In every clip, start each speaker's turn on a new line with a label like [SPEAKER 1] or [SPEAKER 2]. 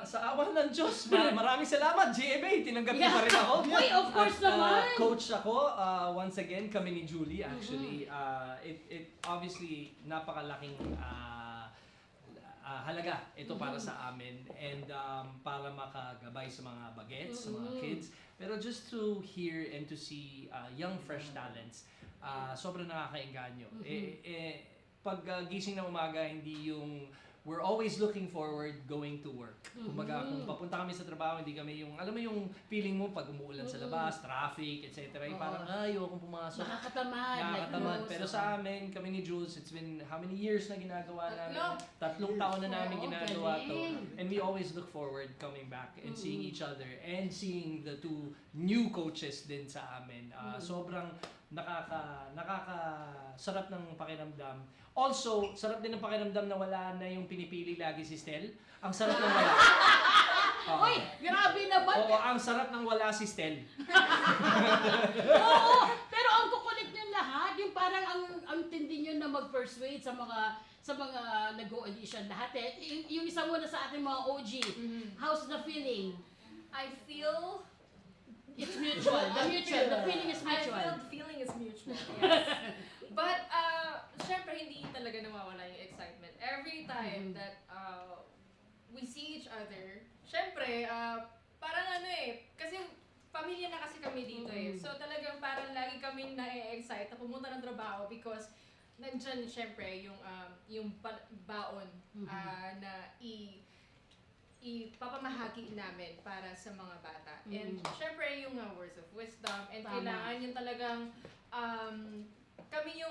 [SPEAKER 1] sa awa ng Diyos, maraming salamat, GMA, tinanggap niyo pa rin ako.
[SPEAKER 2] Uy, of course
[SPEAKER 1] At,
[SPEAKER 2] naman.
[SPEAKER 1] Coach ako, once again, kami ni Julie actually. It obviously, napakalaking halaga ito para sa amin and para makagabay sa mga bagets, sa mga kids. Pero just to hear and to see young fresh talents, sobrang nakakaengganyo. Pag gising ng umaga, hindi yung we're always looking forward going to work. Kumbaga, kung papunta kami sa trabaho, hindi kami yung, alam mo yung feeling mo pag umuulan sa labas, traffic, etc. Yung parang, ayokong pumasok.
[SPEAKER 2] Nakakatamad.
[SPEAKER 1] Pero sa amin, kami ni Jules, it's been how many years na ginagawa namin? 3 taon na namin ginagawa to. And we always look forward coming back and seeing each other and seeing the 2 new coaches din sa amin. Sobrang nakakasarap ng pakiramdam. Also, sarap din ng pakiramdam na wala na yung pinipili lagi si Stel. Ang sarap ng wala.
[SPEAKER 2] Uy, grabe naman.
[SPEAKER 1] Oo, ang sarap ng wala si Stel.
[SPEAKER 2] Oo, pero ang kukulit nyo lahat, yung parang ang tindi nyo na mag-persuade sa mga nag-audition lahat eh. Yung isa muna sa ating mga OG, how's the feeling?
[SPEAKER 3] I feel
[SPEAKER 2] It's mutual. The feeling is mutual.
[SPEAKER 3] I feel the feeling is mutual. Yes. But syempre hindi talaga nawawala yung excitement. Every time that we see each other, syempre parang kasi pamilya na kasi kami dito eh. So talagang parang lagi kami na-excite na pumunta ng trabaho because nandyan syempre yung baon na ipapamahagi namin para sa mga bata. And syempre yung words of wisdom and kailangan yung talagang kami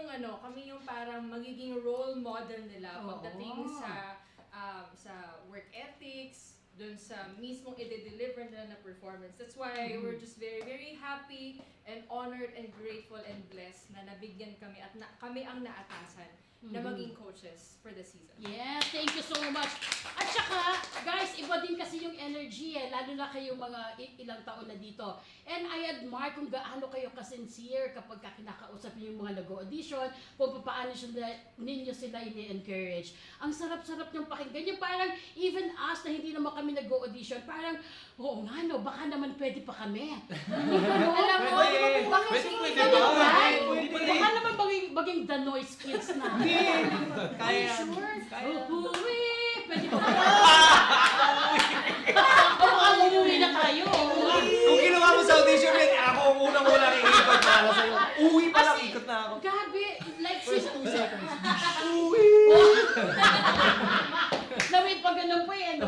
[SPEAKER 3] yung parang magiging role model nila pagdating sa work ethics, dun sa mismong i-deliver nila na performance. That's why we're just very, very happy and honored and grateful and blessed na nabigyan kami at kami ang naatasan na maging coaches for the season.
[SPEAKER 2] Yes, thank you so much. At saka, guys, iba din kasi yung energy eh, lalo na kayong mga ilang taon na dito. And I admire kung gaano kayo ka-sincere kapag kinakausap niyo yung mga nag-audition, kung paano ninyo sila ini-encourage. Ang sarap-sarap niyang pakinggan. Yung parang, even us na hindi naman kami nag-audition, parang, oo nga no, baka naman pwede pa kami.
[SPEAKER 3] Alam mo,
[SPEAKER 2] Baka naman maging The Noise Kids na.
[SPEAKER 1] Kaya.
[SPEAKER 2] Uwi! Pwede ba? Baka umuwi na tayo.
[SPEAKER 1] Kung ginawa mo sa audition, ako ang unang-unang iikot para sa'yo. Uwi pa lang, ikot na ako.
[SPEAKER 2] Gabi, like
[SPEAKER 4] First 2 seconds.
[SPEAKER 1] Uwi!
[SPEAKER 2] Nawit pa ganun po eh, no?